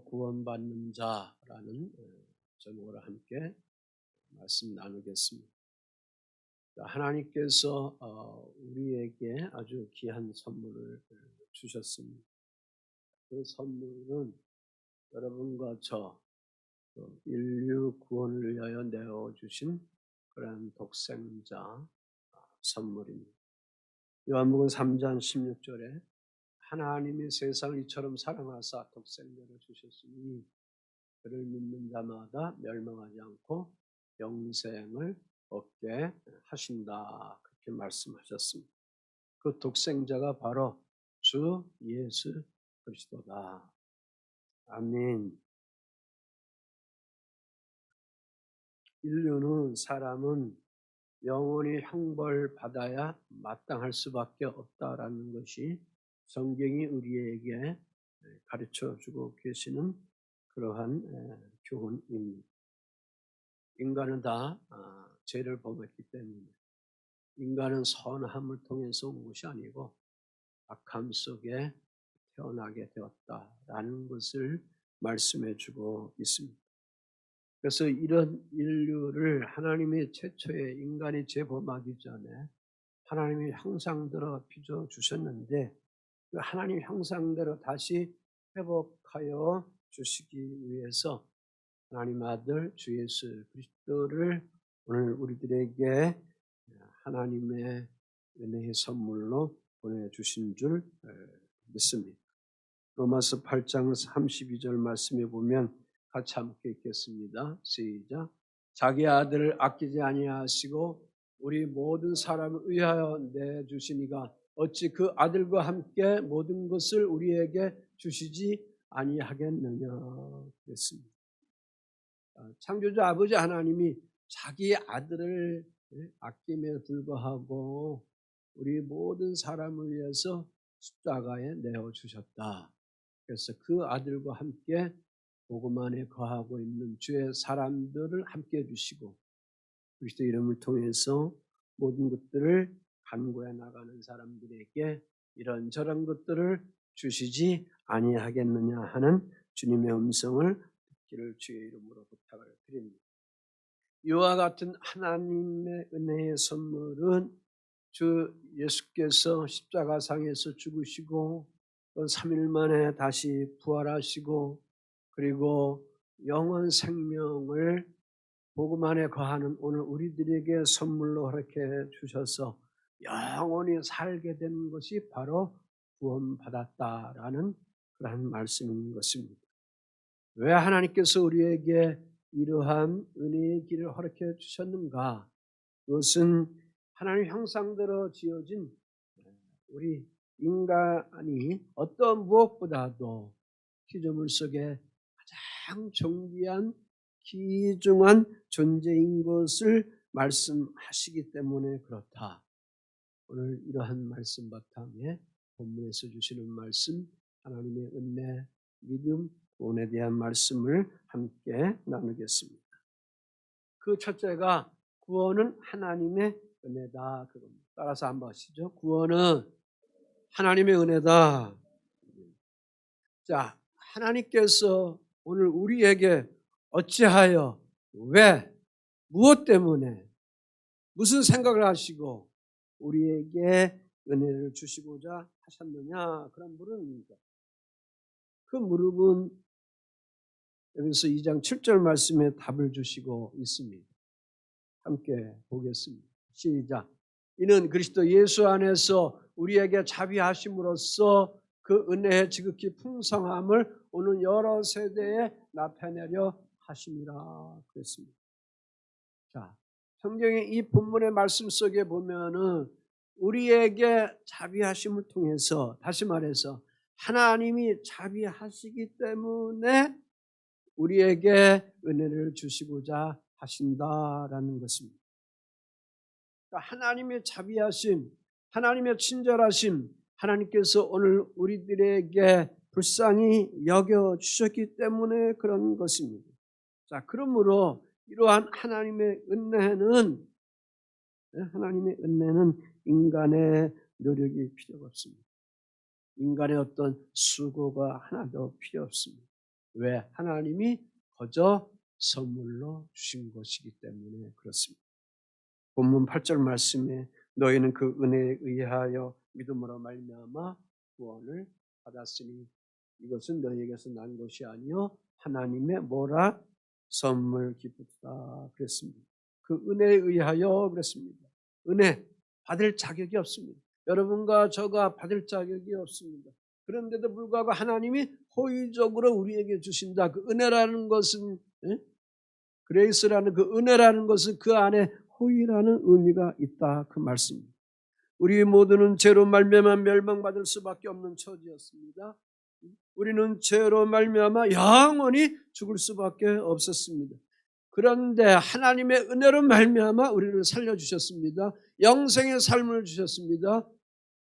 구원받는 자라는 제목으로 함께 말씀 나누겠습니다. 하나님께서 우리에게 아주 귀한 선물을 주셨습니다. 그 선물은 여러분과 저 인류 구원을 위하여 내어주신 그런 독생자 선물입니다. 요한복음 3장 16절에 하나님이 세상을 이처럼 사랑하사 독생자를 주셨으니 그를 믿는 자마다 멸망하지 않고 영생을 얻게 하신다. 그렇게 말씀하셨습니다. 그 독생자가 바로 주 예수 그리스도다. 아멘. 인류는 사람은 영원히 형벌받아야 마땅할 수밖에 없다라는 것이 성경이 우리에게 가르쳐주고 계시는 그러한 교훈입니다. 인간은 다 죄를 범했기 때문에 인간은 선함을 통해서 온 것이 아니고 악함 속에 태어나게 되었다라는 것을 말씀해주고 있습니다. 그래서 이런 인류를 하나님이 최초의 인간이 죄범하기 전에 하나님이 형상대로 빚어주셨는데 그 하나님 형상대로 다시 회복하여 주시기 위해서 하나님 아들 주 예수 그리스도를 오늘 우리들에게 하나님의 은혜의 선물로 보내주신 줄 믿습니다. 로마서 8장 32절 말씀에 보면 같이 함께 읽겠습니다. 시작. 자기 아들을 아끼지 아니하시고 우리 모든 사람을 위하여 내주시니가 어찌 그 아들과 함께 모든 것을 우리에게 주시지 아니하겠느냐 그랬습니다. 창조주 아버지 하나님이 자기 아들을 아낌에 불구하고 우리 모든 사람을 위해서 십자가에 내어주셨다. 그래서 그 아들과 함께 복음 안에 거하고 있는 주의 사람들을 함께 해주시고 그리스도 이름을 통해서 모든 것들을 간구해 나가는 사람들에게 이런저런 것들을 주시지 아니하겠느냐 하는 주님의 음성을 듣기를 주의 이름으로 부탁을 드립니다. 이와 같은 하나님의 은혜의 선물은 주 예수께서 십자가상에서 죽으시고 3일 만에 다시 부활하시고 그리고 영원 생명을 복음 안에 거하는 오늘 우리들에게 선물로 허락해 주셔서 영원히 살게 된 것이 바로 구원받았다라는 그러한 말씀인 것입니다. 왜 하나님께서 우리에게 이러한 은혜의 길을 허락해 주셨는가? 그것은 하나님 형상대로 지어진 우리 인간이 어떤 무엇보다도 피조물 속에 가장 존귀한 귀중한 존재인 것을 말씀하시기 때문에 그렇다. 오늘 이러한 말씀 바탕에 본문에서 주시는 말씀 하나님의 은혜, 믿음, 구원에 대한 말씀을 함께 나누겠습니다. 그 첫째가 구원은 하나님의 은혜다. 그겁니다. 따라서 한번 하시죠. 구원은 하나님의 은혜다. 자, 하나님께서 오늘 우리에게 어찌하여, 왜, 무엇 때문에, 무슨 생각을 하시고 우리에게 은혜를 주시고자 하셨느냐 그런 물음입니다. 그 물음은 여기서 2장 7절 말씀에 답을 주시고 있습니다. 함께 보겠습니다. 시작. 이는 그리스도 예수 안에서 우리에게 자비하심으로써 그 은혜의 지극히 풍성함을 오는 여러 세대에 나타내려 하심이라 그랬습니다. 자, 성경의 이 본문의 말씀 속에 보면은 우리에게 자비하심을 통해서 다시 말해서 하나님이 자비하시기 때문에 우리에게 은혜를 주시고자 하신다라는 것입니다. 하나님의 자비하심, 하나님의 친절하심, 하나님께서 오늘 우리들에게 불쌍히 여겨주셨기 때문에 그런 것입니다. 자, 그러므로 이러한 하나님의 은혜는 인간의 노력이 필요가 없습니다. 인간의 어떤 수고가 하나도 필요 없습니다. 왜? 하나님이 거저 선물로 주신 것이기 때문에 그렇습니다. 본문 8절 말씀에 너희는 그 은혜에 의하여 믿음으로 말미암아 구원을 받았으니 이것은 너희에게서 난 것이 아니요 하나님의 뭐라? 선물 기쁘다 그랬습니다. 그 은혜에 의하여 그랬습니다. 은혜 받을 자격이 없습니다. 여러분과 저가 받을 자격이 없습니다. 그런데도 불구하고 하나님이 호의적으로 우리에게 주신다. 그 은혜라는 것은 그레이스라는 그 은혜라는 것은 그 안에 호의라는 의미가 있다 그 말씀입니다. 우리 모두는 죄로 말미암아 멸망받을 수밖에 없는 처지였습니다. 우리는 죄로 말미암아 영원히 죽을 수밖에 없었습니다. 그런데 하나님의 은혜로 말미암아 우리를 살려주셨습니다. 영생의 삶을 주셨습니다.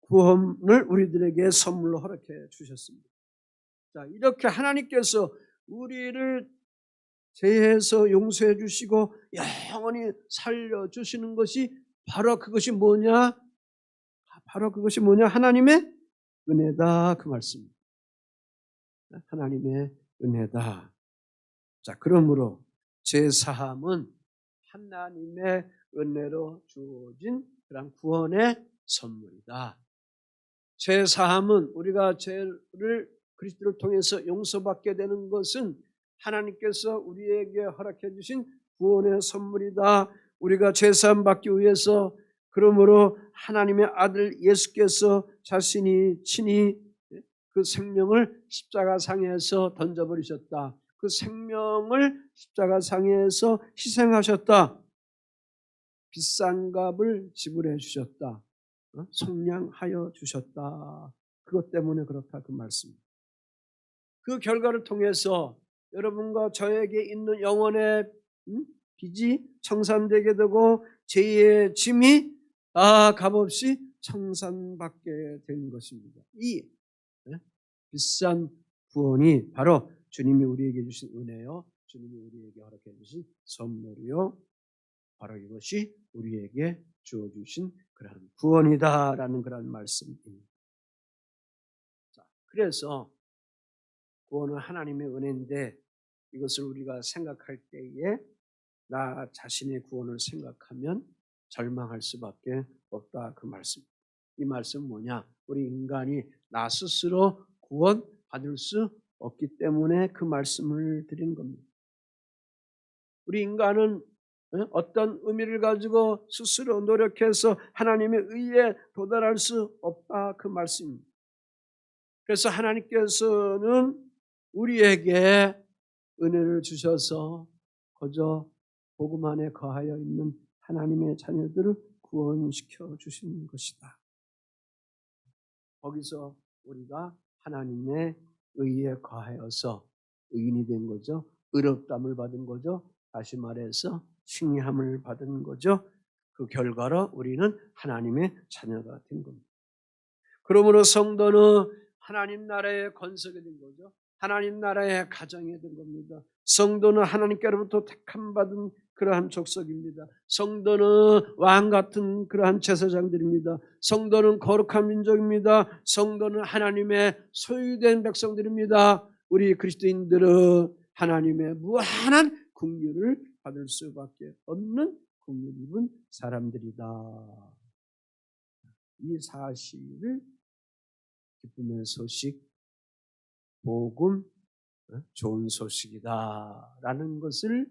구원을 우리들에게 선물로 허락해 주셨습니다. 자, 이렇게 하나님께서 우리를 죄에서 용서해 주시고 영원히 살려주시는 것이 바로 그것이 뭐냐? 하나님의 은혜다 그 말씀입니다. 하나님의 은혜다. 자, 그러므로 죄사함은 하나님의 은혜로 주어진 그런 구원의 선물이다. 죄사함은 우리가 죄를 그리스도를 통해서 용서받게 되는 것은 하나님께서 우리에게 허락해 주신 구원의 선물이다. 우리가 죄사함 받기 위해서 그러므로 하나님의 아들 예수께서 자신이 친히 그 생명을 십자가상에서 던져버리셨다. 그 생명을 십자가상에서 희생하셨다. 비싼 값을 지불해 주셨다. 속량하여 주셨다. 그것 때문에 그렇다 그 말씀입니다. 그 결과를 통해서 여러분과 저에게 있는 영혼의 빚이 청산되게 되고 죄의 짐이 다 값없이 청산받게 된 것입니다. 이 비싼 구원이 바로 주님이 우리에게 주신 은혜요, 주님이 우리에게 허락해 주신 선물이요, 바로 이것이 우리에게 주어주신 그러한 구원이다라는 그런 말씀입니다. 자, 그래서 구원은 하나님의 은혜인데 이것을 우리가 생각할 때에 나 자신의 구원을 생각하면 절망할 수밖에 없다 그 말씀. 이 말씀 뭐냐? 우리 인간이 나 스스로 구원 받을 수 없기 때문에 그 말씀을 드리는 겁니다. 우리 인간은 어떤 의미를 가지고 스스로 노력해서 하나님의 의에 도달할 수 없다 그 말씀입니다. 그래서 하나님께서는 우리에게 은혜를 주셔서 거저 복음 안에 거하여 있는 하나님의 자녀들을 구원시켜 주시는 것이다. 거기서 우리가 하나님의 의에 거하여서 의인이 된 거죠. 의롭다함을 받은 거죠. 다시 말해서 칭함을 받은 거죠. 그 결과로 우리는 하나님의 자녀가 된 겁니다. 그러므로 성도는 하나님 나라의 건석이 된 거죠. 하나님 나라의 가정이 된 겁니다. 성도는 하나님께로부터 택함 받은 그러한 족속입니다. 성도는 왕 같은 그러한 제사장들입니다. 성도는 거룩한 민족입니다. 성도는 하나님의 소유된 백성들입니다. 우리 그리스도인들은 하나님의 무한한 긍휼을 받을 수밖에 없는 긍휼 입은 사람들이다. 이 사실을 기쁨의 소식, 복음, 좋은 소식이다라는 것을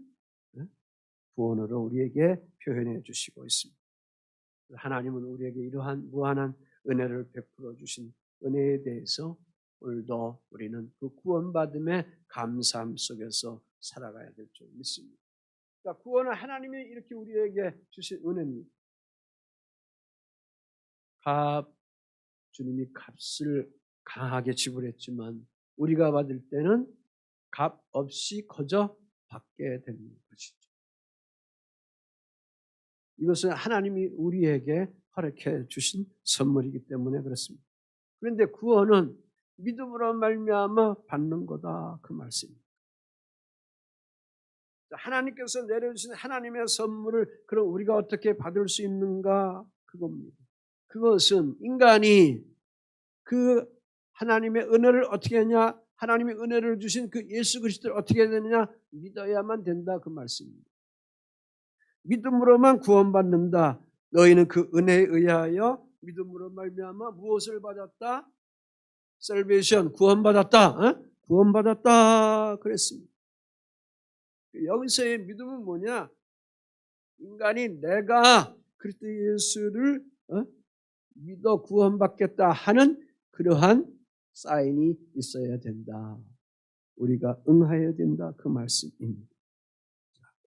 구원으로 우리에게 표현해 주시고 있습니다. 하나님은 우리에게 이러한 무한한 은혜를 베풀어 주신 은혜에 대해서 오늘도 우리는 그 구원받음의 감사함 속에서 살아가야 될 줄 믿습니다. 그러니까 구원은 하나님이 이렇게 우리에게 주신 은혜입니다. 주님이 값을 강하게 지불했지만 우리가 받을 때는 값 없이 거저 받게 되는 것이죠. 이것은 하나님이 우리에게 허락해 주신 선물이기 때문에 그렇습니다. 그런데 구원은 믿음으로 말미암아 받는 거다 그 말씀입니다. 하나님께서 내려주신 하나님의 선물을 그럼 우리가 어떻게 받을 수 있는가 그겁니다. 그것은 인간이 그 하나님의 은혜를 어떻게 하냐? 하나님이 은혜를 주신 그 예수 그리스도를 어떻게 해야 되느냐? 믿어야만 된다 그 말씀입니다. 믿음으로만 구원받는다. 너희는 그 은혜에 의하여 믿음으로 말미암아 무엇을 받았다? salvation, 구원받았다. 어? 구원받았다 그랬습니다. 여기서의 믿음은 뭐냐? 인간이 내가 그리스도 예수를 믿어 구원받겠다 하는 그러한 사인이 있어야 된다. 우리가 응하여야 된다 그 말씀입니다.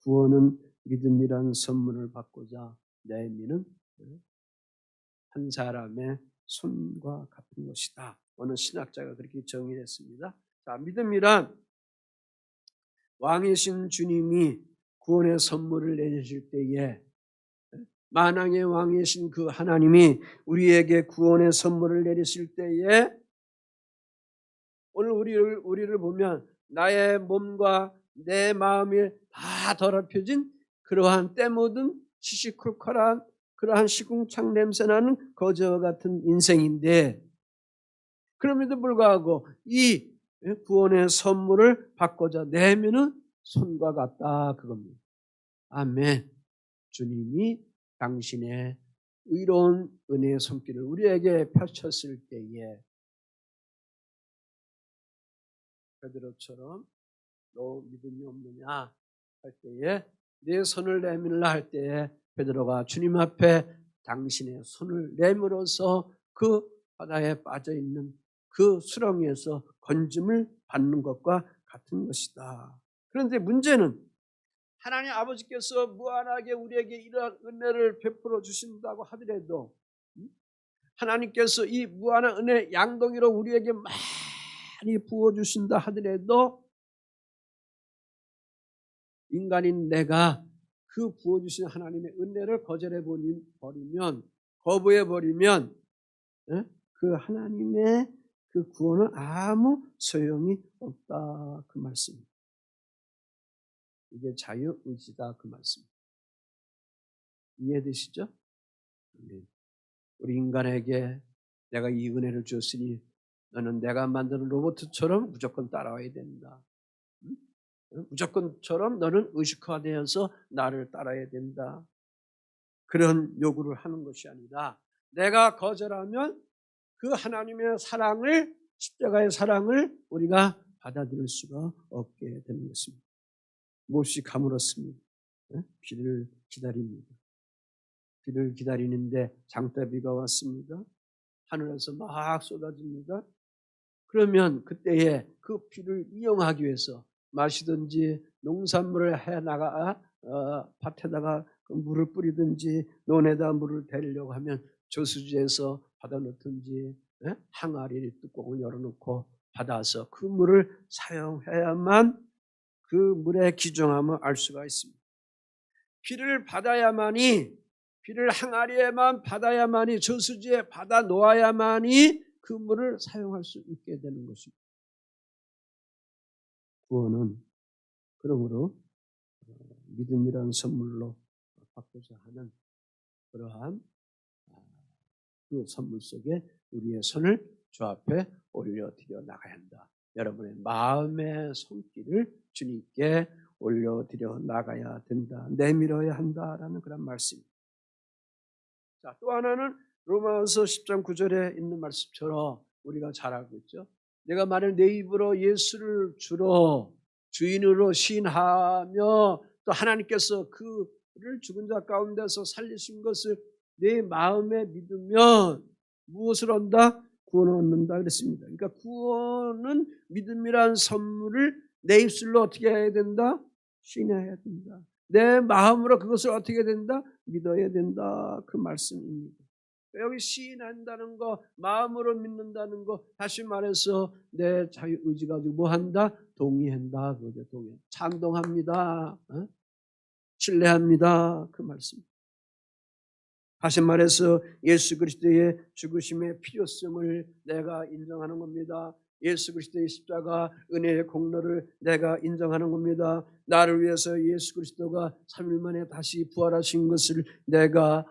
구원은 믿음이란 선물을 받고자 내미는 한 사람의 손과 같은 것이다. 어느 신학자가 그렇게 정의했습니다. 자, 믿음이란 왕이신 주님이 구원의 선물을 내주실 때에 만왕의 왕이신 그 하나님이 우리에게 구원의 선물을 내리실 때에 오늘 우리를 보면 나의 몸과 내 마음이 다 더럽혀진 그러한 때 묻은 시시콜콜한 그러한 시궁창 냄새나는 거저 같은 인생인데 그럼에도 불구하고 이 구원의 선물을 받고자 내면은 손과 같다 그겁니다. 아멘. 주님이 당신의 의로운 은혜의 손길을 우리에게 펼쳤을 때에 베드로처럼 너 믿음이 없느냐 할 때에 내 손을 내밀라 할 때에 베드로가 주님 앞에 당신의 손을 내밀어서 그 바다에 빠져있는 그 수렁에서 건짐을 받는 것과 같은 것이다. 그런데 문제는 하나님 아버지께서 무한하게 우리에게 이러한 은혜를 베풀어 주신다고 하더라도 하나님께서 이 무한한 은혜 양동이로 우리에게 많이 부어주신다 하더라도 인간인 내가 그 부어주신 하나님의 은혜를 거절해버리면 거부해버리면 그 하나님의 그 구원은 아무 소용이 없다 그 말씀입니다. 이게 자유의지다 그 말씀입니다. 이해되시죠? 우리 인간에게 내가 이 은혜를 줬으니 너는 내가 만드는 로봇처럼 무조건 따라와야 된다. 무조건처럼 너는 의식화되어서 나를 따라야 된다. 그런 요구를 하는 것이 아니라 내가 거절하면 그 하나님의 사랑을 십자가의 사랑을 우리가 받아들일 수가 없게 되는 것입니다. 몹시 가물었습니다. 비를 기다립니다. 비를 기다리는데 장대비가 왔습니다. 하늘에서 막 쏟아집니다. 그러면 그때에 그 비를 이용하기 위해서 마시든지 농산물을 해나가 밭에다가 물을 뿌리든지 논에다 물을 대려고 하면 저수지에서 받아놓든지 항아리 뚜껑을 열어놓고 받아서 그 물을 사용해야만 그 물의 귀중함을 알 수가 있습니다. 비를 받아야만이 비를 항아리에만 받아야만이 저수지에 받아 놓아야만이 그 물을 사용할 수 있게 되는 것입니다. 구원은 그러므로 믿음이라는 선물로 받고자 하는 그러한 그 선물 속에 우리의 손을 주 앞에 올려드려 나가야 한다. 여러분의 마음의 손길을 주님께 올려드려 나가야 된다. 내밀어야 한다라는 그런 말씀입니다. 자, 또 하나는 로마서 10장 9절에 있는 말씀처럼 우리가 잘 알고 있죠. 내가 만일 내 입으로 예수를 주로 주인으로 시인하며 또 하나님께서 그를 죽은 자 가운데서 살리신 것을 내 마음에 믿으면 무엇을 얻는다? 구원을 얻는다 그랬습니다. 그러니까 구원은 믿음이란 선물을 내 입술로 어떻게 해야 된다? 시인해야 된다. 내 마음으로 그것을 어떻게 해야 된다? 믿어야 된다. 그 말씀입니다. 여기 시인한다는 거, 마음으로 믿는다는 거, 다시 말해서 내 자유의지 가지고 뭐 한다? 동의한다. 그거죠. 동의. 찬동합니다. 신뢰합니다. 그 말씀. 다시 말해서 예수 그리스도의 죽으심의 필요성을 내가 인정하는 겁니다. 예수 그리스도의 십자가 은혜의 공로를 내가 인정하는 겁니다. 나를 위해서 예수 그리스도가 3일 만에 다시 부활하신 것을 내가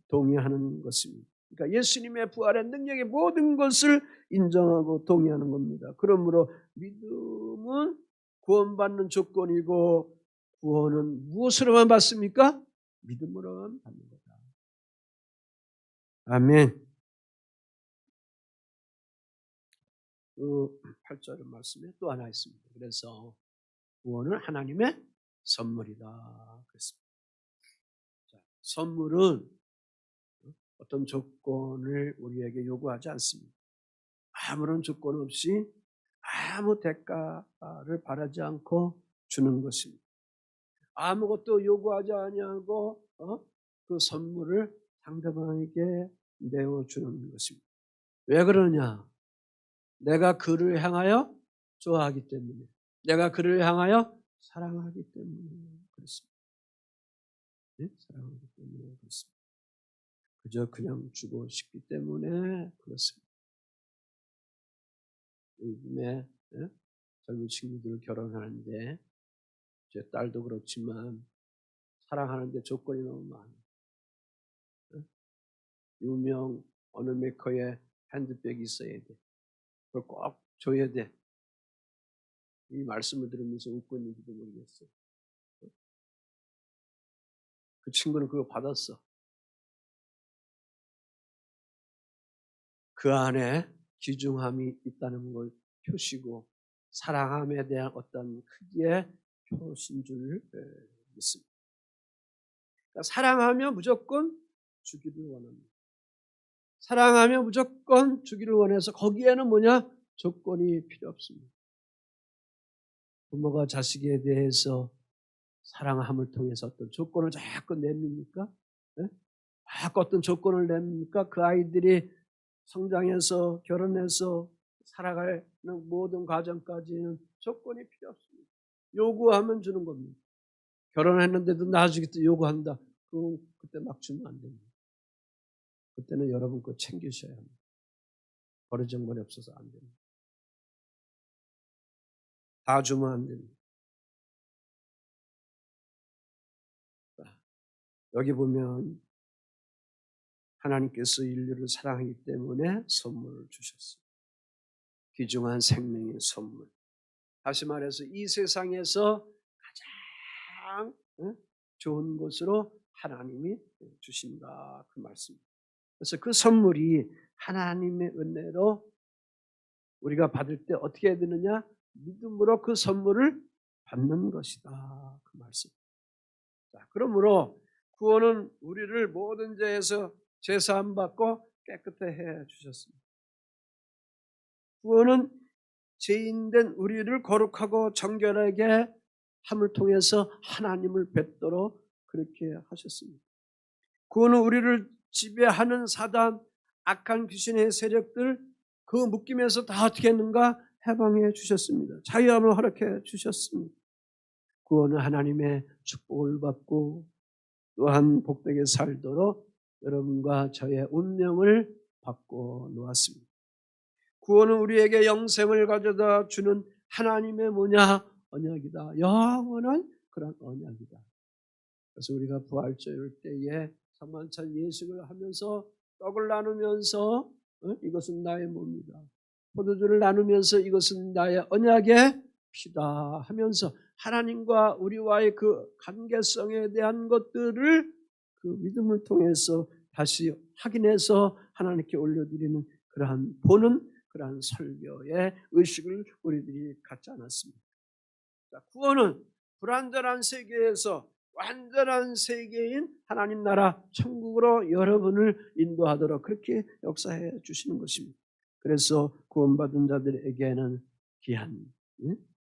동의하는 것입니다. 그러니까 예수님의 부활의 능력의 모든 것을 인정하고 동의하는 겁니다. 그러므로 믿음은 구원받는 조건이고 구원은 무엇으로만 받습니까? 믿음으로만 받는 거다. 아멘. 그 8절 말씀에 또 하나 있습니다. 그래서 구원은 하나님의 선물이다. 그랬습니다. 자, 선물은 어떤 조건을 우리에게 요구하지 않습니다. 아무런 조건 없이 아무 대가를 바라지 않고 주는 것입니다. 아무것도 요구하지 아니하고 그 선물을 상대방에게 내어주는 것입니다. 왜 그러냐? 내가 그를 향하여 좋아하기 때문에, 내가 그를 향하여 사랑하기 때문에 그렇습니다. 네? 사랑하기 때문에 그렇습니다. 그저 그냥 주고 싶기 때문에 그렇습니다. 요즘에 젊은 친구들 결혼하는데 제 딸도 그렇지만 사랑하는데 조건이 너무 많아요. 유명 어느 메이커의 핸드백이 있어야 돼. 그걸 꼭 줘야 돼. 이 말씀을 들으면서 웃고 있는지도 모르겠어요. 그 친구는 그거 받았어. 그 안에 귀중함이 있다는 걸 표시고 사랑함에 대한 어떤 크기의 표시인 줄 믿습니다. 그러니까 사랑하면 무조건 주기를 원합니다. 사랑하면 무조건 주기를 원해서 거기에는 뭐냐? 조건이 필요 없습니다. 부모가 자식에 대해서 사랑함을 통해서 어떤 조건을 자꾸 냅니까? 네? 자꾸 어떤 조건을 냅니까? 그 아이들이 성장해서 결혼해서 살아가는 모든 과정까지는 조건이 필요 없습니다. 요구하면 주는 겁니다. 결혼했는데도 나중에 또 요구한다. 그때 막 주면 안 됩니다. 그때는 여러분 거 챙기셔야 합니다. 버르장머리 없어서 안 됩니다. 다 주면 안 됩니다. 여기 보면 하나님께서 인류를 사랑하기 때문에 선물을 주셨어요. 귀중한 생명의 선물. 다시 말해서 이 세상에서 가장 좋은 것으로 하나님이 주신다. 그 말씀입니다. 그래서 그 선물이 하나님의 은혜로 우리가 받을 때 어떻게 해야 되느냐? 믿음으로 그 선물을 받는 것이다. 그 말씀. 자, 그러므로 구원은 우리를 모든 죄에서 제사함 받고 깨끗해 해 주셨습니다. 구원은 죄인된 우리를 거룩하고 정결하게 함을 통해서 하나님을 뵙도록 그렇게 하셨습니다. 구원은 우리를 지배하는 사단, 악한 귀신의 세력들 그 묶임에서 다 어떻게 했는가? 해방해 주셨습니다. 자유함을 허락해 주셨습니다. 구원은 하나님의 축복을 받고 또한 복되게 살도록 여러분과 저의 운명을 바꿔 놓았습니다. 구원은 우리에게 영생을 가져다 주는 하나님의 뭐냐? 언약이다. 영원한 그런 언약이다. 그래서 우리가 부활절 때에 성만찬 예식을 하면서 떡을 나누면서 이것은 나의 몸이다. 포도주를 나누면서 이것은 나의 언약의 피다 하면서 하나님과 우리와의 그 관계성에 대한 것들을 그 믿음을 통해서 다시 확인해서 하나님께 올려드리는 그러한 보는 그러한 설교의 의식을 우리들이 갖지 않았습니다. 자, 구원은 불완전한 세계에서 완전한 세계인 하나님 나라 천국으로 여러분을 인도하도록 그렇게 역사해 주시는 것입니다. 그래서 구원받은 자들에게는 귀한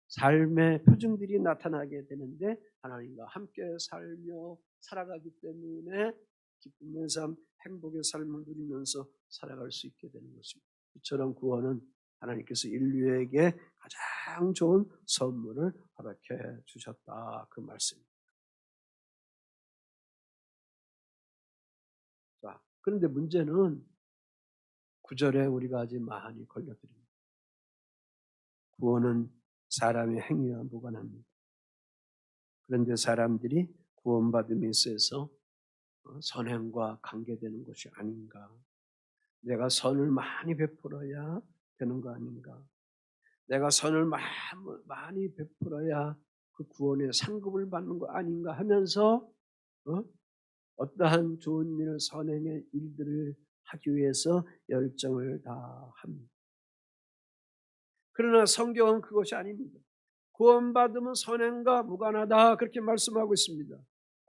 삶의 표징들이 나타나게 되는데 하나님과 함께 살며 살아가기 때문에 기쁨의 삶, 행복의 삶을 누리면서 살아갈 수 있게 되는 것입니다. 이처럼 구원은 하나님께서 인류에게 가장 좋은 선물을 허락해 주셨다. 그 말씀입니다. 자, 그런데 문제는 9절에 우리가 아직 많이 걸려드립니다. 구원은 사람의 행위와 무관합니다. 그런데 사람들이 구원받음에 있어서 선행과 관계되는 것이 아닌가. 내가 선을 많이 베풀어야 되는 거 아닌가? 내가 선을 많이 베풀어야 그 구원의 상급을 받는 거 아닌가 하면서 어떠한 좋은 일, 선행의 일들을 하기 위해서 열정을 다합니다. 그러나 성경은 그것이 아닙니다. 구원받으면 선행과 무관하다 그렇게 말씀하고 있습니다.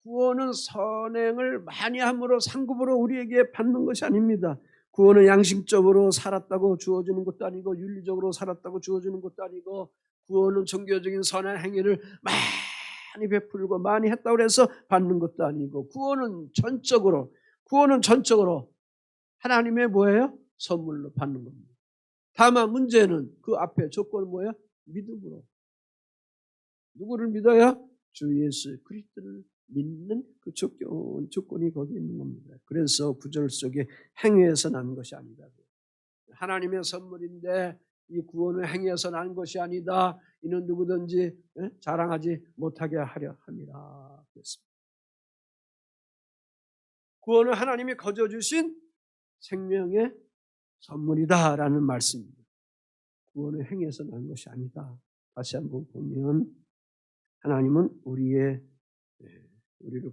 구원은 선행을 많이 함으로 상급으로 우리에게 받는 것이 아닙니다. 구원은 양심적으로 살았다고 주어지는 것도 아니고 윤리적으로 살았다고 주어지는 것도 아니고 구원은 종교적인 선한 행위를 많이 베풀고 많이 했다고 해서 받는 것도 아니고 구원은 전적으로 하나님의 뭐예요? 선물로 받는 겁니다. 다만 문제는 그 앞에 조건은 뭐예요? 믿음으로. 누구를 믿어야? 주 예수 그리스도를 믿는 그 조건이 거기 있는 겁니다. 그래서 구절 속에 행위에서 난 것이 아니다. 하나님의 선물인데 이 구원을 행위에서 난 것이 아니다. 이는 누구든지 자랑하지 못하게 하려 함이라. 그랬습니다. 구원은 하나님이 거저 주신 생명의 선물이다라는 말씀입니다. 구원을 행위에서 난 것이 아니다. 다시 한번 보면 하나님은 우리를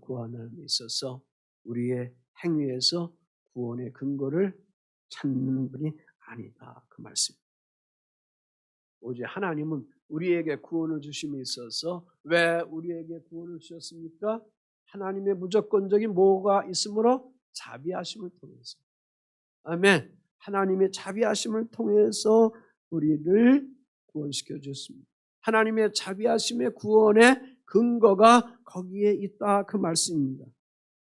구하는 데 있어서 우리의 행위에서 구원의 근거를 찾는 분이 아니다. 그 말씀입니다. 오직 하나님은 우리에게 구원을 주심에 있어서 왜 우리에게 구원을 주셨습니까? 하나님의 무조건적인 뭐가 있으므로 자비하심을 통해서. 아멘. 하나님의 자비하심을 통해서 우리를 구원시켜 주셨습니다. 하나님의 자비하심의 구원의 근거가 거기에 있다 그 말씀입니다.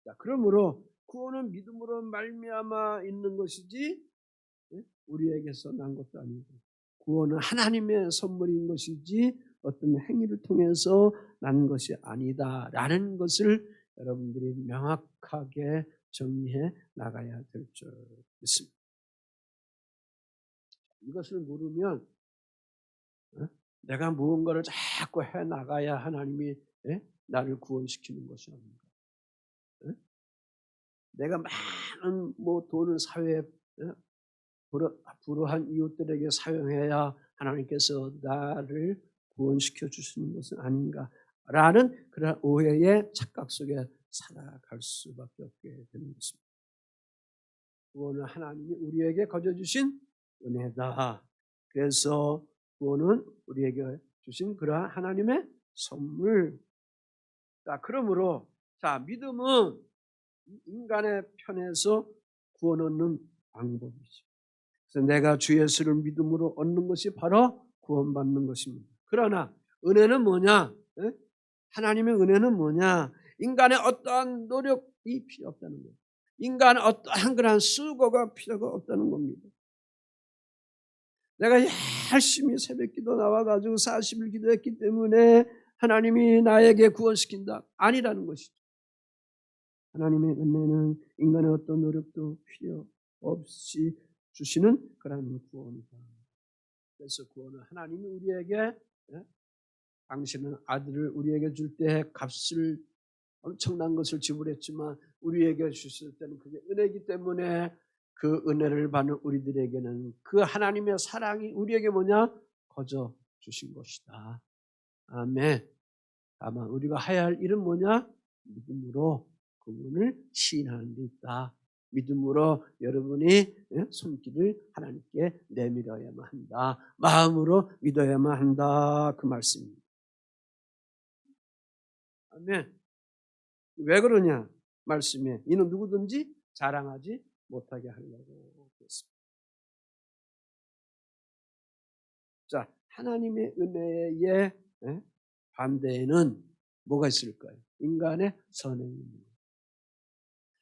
자, 그러므로 구원은 믿음으로 말미암아 있는 것이지 우리에게서 난 것도 아니고 구원은 하나님의 선물인 것이지 어떤 행위를 통해서 난 것이 아니다라는 것을 여러분들이 명확하게 정리해 나가야 될 줄 믿습니다. 이것을 모르면 내가 무언가를 자꾸 해 나가야 하나님이 나를 구원시키는 것이 아닌가. 내가 많은 돈을 사회에 불우한 이웃들에게 사용해야 하나님께서 나를 구원시켜 주시는 것은 아닌가라는 그런 오해의 착각 속에 살아갈 수밖에 없게 되는 것입니다. 구원은 하나님이 우리에게 거저 주신 은혜다. 그래서 구원은 우리에게 주신 그러한 하나님의 선물. 자, 그러므로 믿음은 인간의 편에서 구원 얻는 방법이죠. 그래서 내가 주 예수를 믿음으로 얻는 것이 바로 구원받는 것입니다. 그러나 은혜는 뭐냐? 하나님의 은혜는 뭐냐? 인간의 어떠한 노력이 필요 없다는 거예요. 인간의 어떠한 그런 수고가 필요가 없다는 겁니다. 내가 열심히 새벽기도 나와가지고 40일 기도했기 때문에 하나님이 나에게 구원시킨다. 아니라는 것이죠. 하나님의 은혜는 인간의 어떤 노력도 필요 없이 주시는 그런 구원이다. 그래서 구원은 하나님이 우리에게 당신은 아들을 우리에게 줄 때 값을 엄청난 것을 지불했지만 우리에게 주실 때는 그게 은혜이기 때문에 그 은혜를 받는 우리들에게는 그 하나님의 사랑이 우리에게 뭐냐? 거저 주신 것이다. 아멘. 다만 우리가 해야 할 일은 뭐냐? 믿음으로 그분을 시인하는 데 있다. 믿음으로 여러분이 손길을 하나님께 내밀어야만 한다. 마음으로 믿어야만 한다. 그 말씀입니다. 아멘. 왜 그러냐? 말씀에 이는 누구든지 자랑하지 못하게 하려고 했습니다. 자, 하나님의 은혜의 반대에는 뭐가 있을까요? 인간의 선행입니다.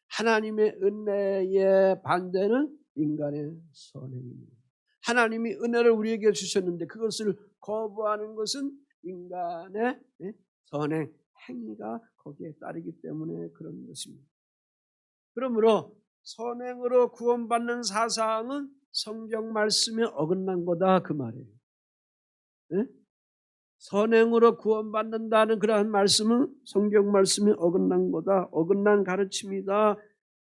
하나님의 은혜의 반대는 인간의 선행입니다. 하나님이 은혜를 우리에게 주셨는데 그것을 거부하는 것은 인간의 선행, 행위가 거기에 따르기 때문에 그런 것입니다. 그러므로 선행으로 구원받는 사상은 성경 말씀에 어긋난 거다 그 말이에요. 선행으로 구원받는다는 그러한 말씀은 성경 말씀에 어긋난 거다. 어긋난 가르침이다.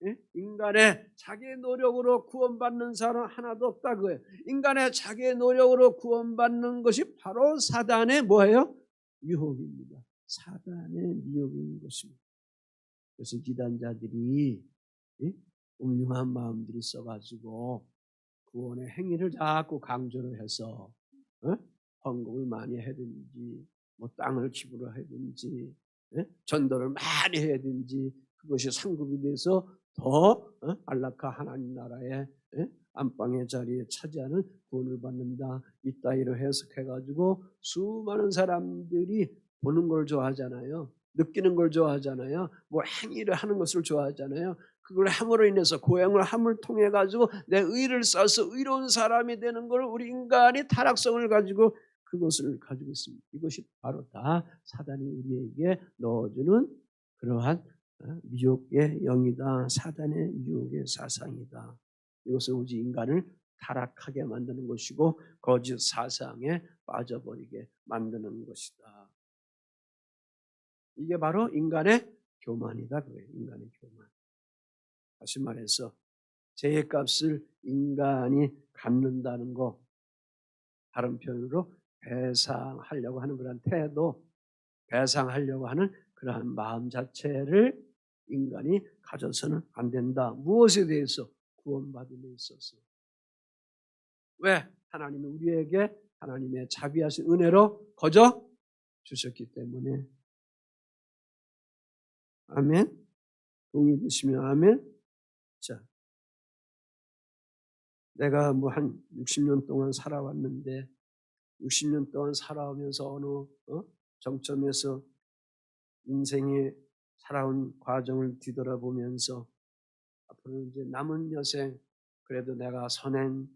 예? 인간의 자기의 노력으로 구원받는 사람 하나도 없다 그거예요. 인간의 자기의 노력으로 구원받는 것이 바로 사단의 뭐예요? 유혹입니다. 사단의 미혹인 것입니다. 그래서 이단자들이 음흉한 마음들이 있어가지고 구원의 행위를 자꾸 강조를 해서 헌금을 많이 해든지 뭐 땅을 기부를 하든지 전도를 많이 해든지 그것이 상급이 돼서 더 안락한 하나님 나라의 안방의 자리에 차지하는 구원을 받는다 이따위로 해석해가지고 수많은 사람들이 보는 걸 좋아하잖아요. 느끼는 걸 좋아하잖아요. 뭐 행위를 하는 것을 좋아하잖아요. 그걸 함으로 인해서 고행을 함을 통해 가지고 내 의를 써서 의로운 사람이 되는 걸 우리 인간이 타락성을 가지고 그것을 가지고 있습니다. 이것이 바로 다 사단이 우리에게 넣어주는 그러한 미혹의 영이다. 사단의 유혹의 사상이다. 이것은 우리 인간을 타락하게 만드는 것이고 거짓 사상에 빠져버리게 만드는 것이다. 이게 바로 인간의 교만이다. 그래요. 인간의 교만. 다시 말해서 죄값을 인간이 갚는다는 거, 다른 표현으로 배상하려고 하는 그런 태도, 배상하려고 하는 그러한 마음 자체를 인간이 가져서는 안 된다. 무엇에 대해서? 구원받음에 있어서. 왜? 하나님이 우리에게 하나님의 자비하신 은혜로 거저 주셨기 때문에. 아멘. 동의되시면 아멘. 자, 내가 뭐 한 60년 동안 살아왔는데 60년 동안 살아오면서 어느 정점에서 인생의 살아온 과정을 뒤돌아보면서 앞으로 이제 남은 여생 그래도 내가 선한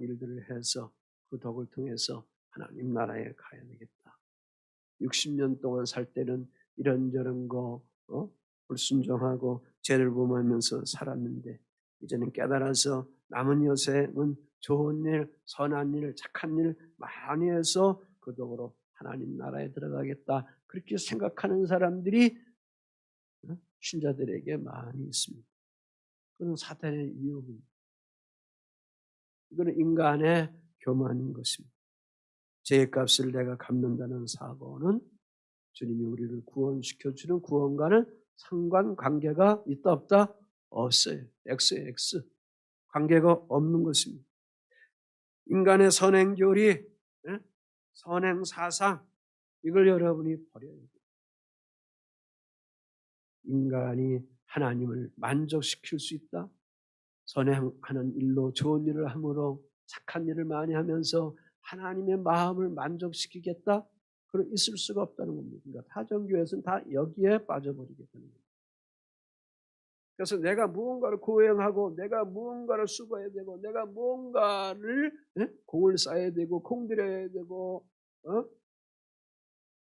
일들을 해서 그 덕을 통해서 하나님 나라에 가야 되겠다. 60년 동안 살 때는 이런저런 거 불순종하고 죄를 범하면서 살았는데 이제는 깨달아서 남은 여생은 좋은 일, 선한 일, 착한 일 많이 해서 그 덕으로 하나님 나라에 들어가겠다. 그렇게 생각하는 사람들이 신자들에게 많이 있습니다. 그건 사탄의 유혹입니다. 이거는 인간의 교만인 것입니다. 죄값을 내가 갚는다는 사고는 주님이 우리를 구원시켜주는 구원과는 상관관계가 있다 없다? 없어요. X예요. X. 관계가 없는 것입니다. 인간의 선행교리, 선행사상 이걸 여러분이 버려야 돼요. 인간이 하나님을 만족시킬 수 있다? 선행하는 일로 좋은 일을 함으로 착한 일을 많이 하면서 하나님의 마음을 만족시키겠다? 그런 있을 수가 없다는 겁니다. 그러니까 타정교회에서는 다 여기에 빠져버리게 되는 겁니다. 그래서 내가 무언가를 고행하고 내가 무언가를 수고해야 되고 내가 무언가를 공을 쌓아야 되고 공들여야 되고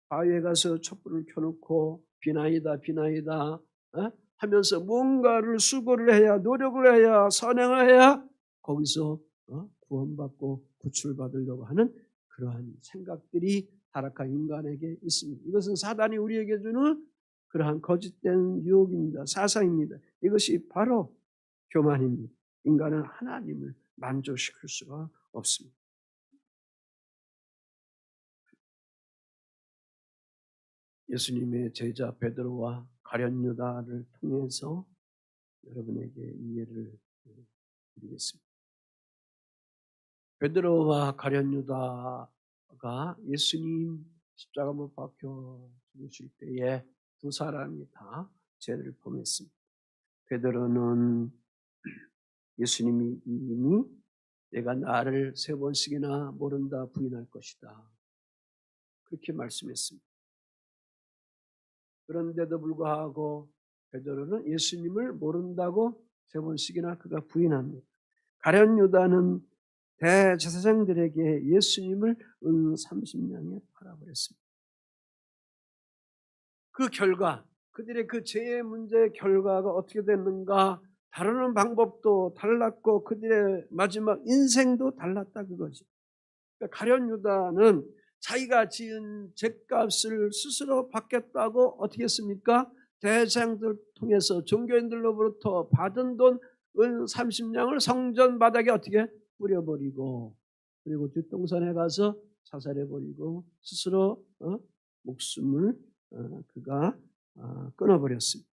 바위에 가서 촛불을 켜놓고 비나이다 하면서 무언가를 수고를 해야 노력을 해야 선행을 해야 거기서 구원받고 구출받으려고 하는 그러한 생각들이 타락한 인간에게 있습니다. 이것은 사단이 우리에게 주는 그러한 거짓된 유혹입니다. 사상입니다. 이것이 바로 교만입니다. 인간은 하나님을 만족시킬 수가 없습니다. 예수님의 제자 베드로와 가룟 유다를 통해서 여러분에게 이해를 드리겠습니다. 베드로와 가룟 유다가 예수님 십자가 못 박혀 죽으실 때에 두 사람이 다 죄를 범했습니다. 베드로는 예수님이 이미 내가 나를 3번씩이나 모른다 부인할 것이다. 그렇게 말씀했습니다. 그런데도 불구하고 베드로는 예수님을 모른다고 3번씩이나 그가 부인합니다. 가룟 유다는 대제사장들에게 예수님을 은 30냥에 팔아버렸습니다. 그 결과 그들의 그 죄의 문제의 결과가 어떻게 됐는가 다루는 방법도 달랐고 그들의 마지막 인생도 달랐다 그거지. 그러니까 가룟 유다는 자기가 지은 죄값을 스스로 받겠다고 어떻게 했습니까? 대장들 통해서 종교인들로부터 받은 돈 은 30냥을 성전 바닥에 어떻게 뿌려버리고, 그리고 뒷동산에 가서 자살해버리고 스스로 목숨을 그가 끊어버렸습니다.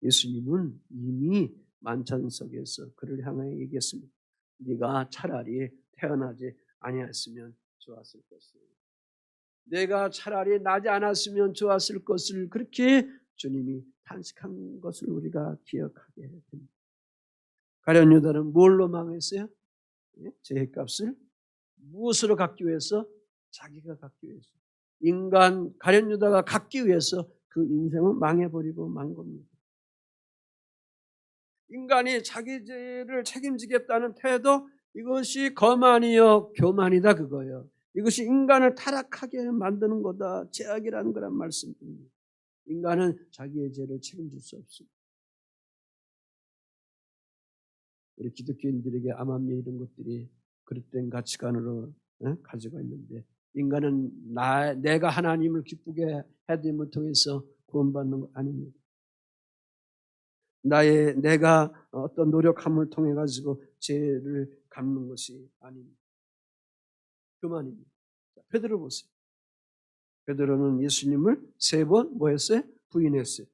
예수님은 이미 만찬석에서 그를 향하여 얘기했습니다. 네가 차라리 태어나지 아니했으면 좋았을 것을, 내가 차라리 나지 않았으면 좋았을 것을 그렇게 주님이 탄식한 것을 우리가 기억하게 됩니다. 가룟 유다는 뭘로 망했어요? 죄값을 무엇으로 갚기 위해서? 자기가 갚기 위해서. 인간 가룟 유다가 갚기 위해서 그 인생은 망해버리고 만 겁니다. 인간이 자기 죄를 책임지겠다는 태도, 이것이 거만이요 교만이다 그거예요. 이것이 인간을 타락하게 만드는 거다, 죄악이라는 거란 말씀입니다. 인간은 자기의 죄를 책임질 수 없습니다. 우리 기독교인들에게 암암리에 이런 것들이 그릇된 가치관으로 가지고 있는데, 인간은 내가 하나님을 기쁘게 해드림을 통해서 구원받는 것 아닙니다. 내가 어떤 노력함을 통해 가지고 죄를 갚는 것이 아닙니다. 그만입니다. 베드로 보세요. 베드로는 예수님을 3번 뭐 했어요? 부인했어요.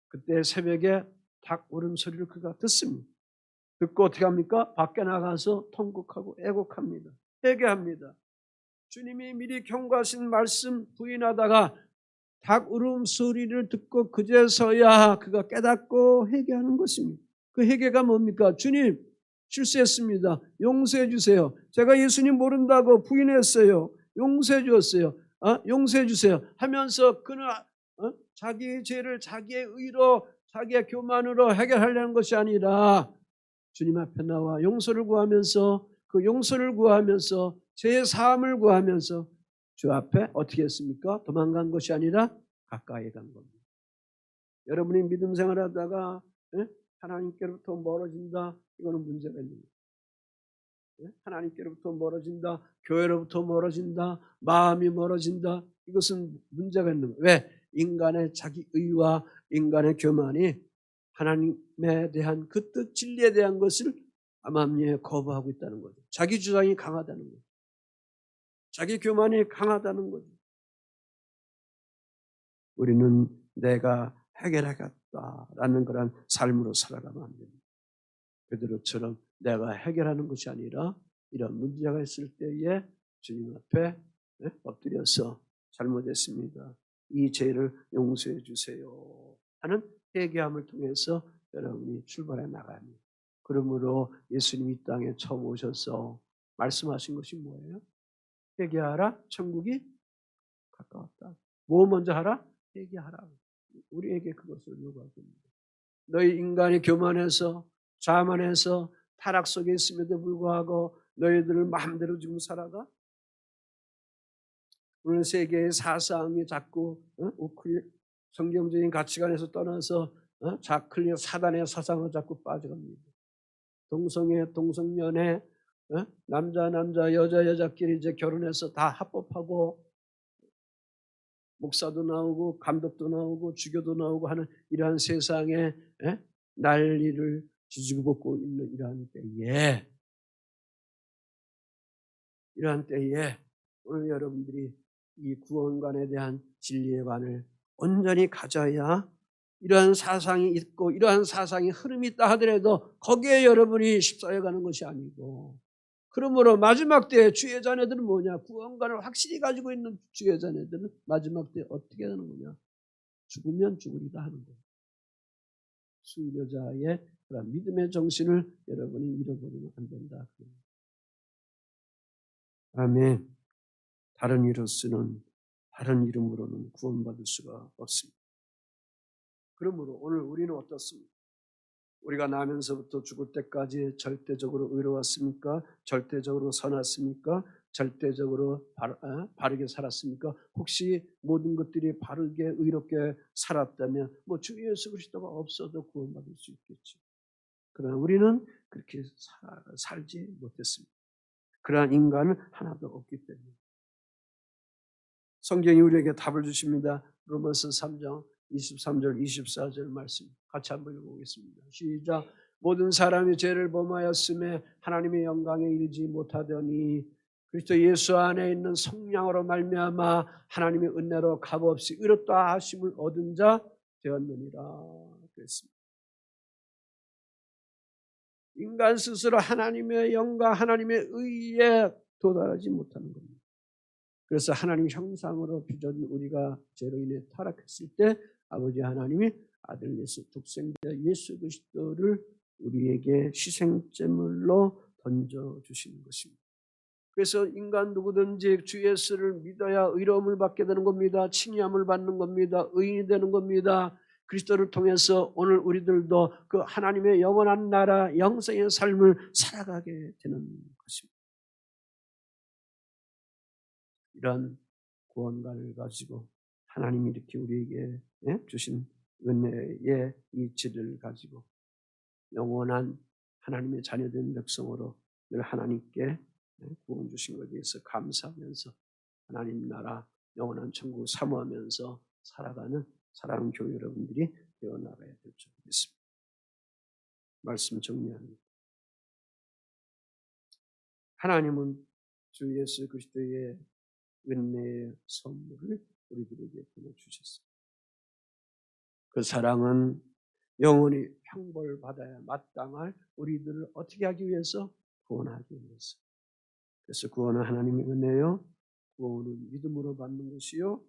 그때 새벽에 닭 울음소리를 그가 듣습니다. 듣고 어떻게 합니까? 밖에 나가서 통곡하고 애곡합니다. 회개합니다. 주님이 미리 경고하신 말씀 부인하다가 닭 울음소리를 듣고 그제서야 그가 깨닫고 회개하는 것입니다. 그 회개가 뭡니까? 주님, 실수했습니다. 용서해 주세요. 제가 예수님 모른다고 부인했어요. 용서해 주었어요. 용서해 주세요 하면서 그는 자기의 죄를 자기의 의로, 자기의 교만으로 해결하려는 것이 아니라 주님 앞에 나와 용서를 구하면서, 그 용서를 구하면서 죄의 사함을 구하면서 주 앞에 어떻게 했습니까? 도망간 것이 아니라 가까이 간 겁니다. 여러분이 믿음 생활하다가 하나님께로부터 멀어진다, 이거는 문제가 있는 거예요. 하나님께로부터 멀어진다, 교회로부터 멀어진다, 마음이 멀어진다, 이것은 문제가 있는 거예요. 왜? 인간의 자기 의와 인간의 교만이 하나님에 대한 그 뜻, 진리에 대한 것을 암암리에 거부하고 있다는 거죠. 자기 주장이 강하다는 거죠. 자기 교만이 강하다는 거죠. 우리는 내가 해결하겠다라는 그런 삶으로 살아가면 안 됩니다. 베드로처럼 내가 해결하는 것이 아니라 이런 문제가 있을 때에 주님 앞에 엎드려서 잘못했습니다, 이 죄를 용서해 주세요 하는 회개함을 통해서 여러분이 출발해 나갑니다. 그러므로 예수님이 이 땅에 처음 오셔서 말씀하신 것이 뭐예요? 회개하라, 천국이 가까웠다. 뭐 먼저 하라? 회개하라. 우리에게 그것을 요구합니다. 너희 인간이 교만해서 자만해서 타락 속에 있음에도 불구하고 너희들을 마음대로 지금 살아가? 오늘 세계의 사상이 자꾸 성경적인 가치관에서 떠나서 자클리어 사단의 사상을 자꾸 빠져갑니다. 동성애, 동성연애, 남자 여자 여자끼리 이제 결혼해서 다 합법하고 목사도 나오고 감독도 나오고 주교도 나오고 하는 이러한 세상에 난리를 지지고 볶고 있는 이러한 때에 오늘 여러분들이 이 구원관에 대한 진리의 관을 온전히 가져야, 이러한 사상이 있고 이러한 사상이 흐름이 있다 하더라도 거기에 여러분이 휩싸여 가는 것이 아니고, 그러므로 마지막 때에 주의 자녀들은 뭐냐? 구원관을 확실히 가지고 있는 주의 자녀들은 마지막 때에 어떻게 하는 거냐? 죽으면 죽으리다 하는 거예요. 순교자의 그런 믿음의 정신을 여러분이 잃어버리면 안 된다. 아멘. 다른 이름으로는 구원받을 수가 없습니다. 그러므로 오늘 우리는 어떻습니까? 우리가 나면서부터 죽을 때까지 절대적으로 의로웠습니까? 절대적으로 선했습니까? 절대적으로 바르게 살았습니까? 혹시 모든 것들이 바르게 의롭게 살았다면 주 예수 그리스도가 없어도 구원받을 수 있겠죠. 그러나 우리는 그렇게 살지 못했습니다. 그러한 인간은 하나도 없기 때문에 성경이 우리에게 답을 주십니다. 로마서 3장 23절 24절 말씀 같이 한번 읽어보겠습니다. 시작. 모든 사람이 죄를 범하였음에 하나님의 영광에 이르지 못하더니 그리스도 예수 안에 있는 성령으로 말미암아 하나님의 은혜로 값없이 의롭다 하심을 얻은 자 되었느니라 그랬습니다. 인간 스스로 하나님의 영광, 하나님의 의에 도달하지 못하는 겁니다. 그래서 하나님 형상으로 빚어진 우리가 죄로 인해 타락했을 때 아버지 하나님이 아들 예수 독생자 예수 그리스도를 우리에게 희생제물로 던져주시는 것입니다. 그래서 인간 누구든지 주 예수를 믿어야 의로움을 받게 되는 겁니다. 칭의함을 받는 겁니다. 의인이 되는 겁니다. 그리스도를 통해서 오늘 우리들도 그 하나님의 영원한 나라 영생의 삶을 살아가게 되는 것입니다. 이런 구원관을 가지고 하나님이 이렇게 우리에게 주신 은혜의 이치를 가지고 영원한 하나님의 자녀된 백성으로 늘 하나님께 구원 주신 것에 대해서 감사하면서 하나님 나라 영원한 천국 사모하면서 살아가는 사랑하는 교회 여러분들이 되어나가야 될 줄 믿습니다. 말씀 정리합니다. 하나님은 주 예수 그리스도의 은혜의 선물을 우리들에게 보내주셨습니다. 그 사랑은 영원히 형벌받아야 마땅할 우리들을 어떻게 하기 위해서? 구원하기 위해서. 그래서 구원은 하나님의 은혜요. 구원은 믿음으로 받는 것이요.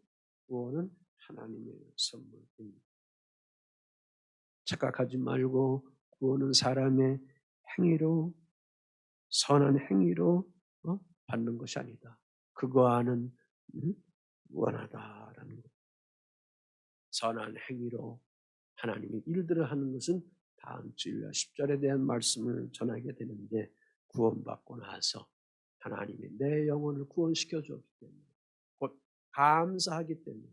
구원은 하나님의 선물입니다. 착각하지 말고 구원은 사람의 행위로 선한 행위로 받는 것이 아니다. 그거와는 무관하다라는 것. 선한 행위로 하나님이 일들을 하는 것은 다음 주일 10절에 대한 말씀을 전하게 되는데 구원받고 나서 하나님이 내 영혼을 구원시켜 줬기 때문에 곧 감사하기 때문에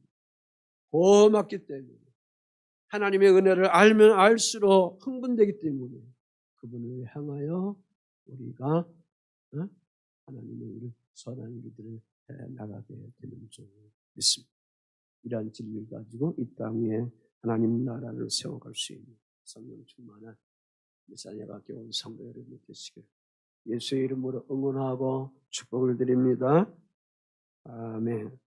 고맙기 때문에 하나님의 은혜를 알면 알수록 흥분되기 때문에 그분을 향하여 우리가 하나님의 일, 선한 일들을 나가게 되는 줄 믿습니다. 이러한 진리를 가지고 이 땅에 하나님 나라를 세워갈 수 있는 성령 충만한 메시아가 온 성도 여러분이 되시기를 예수의 이름으로 응원하고 축복을 드립니다. 아멘.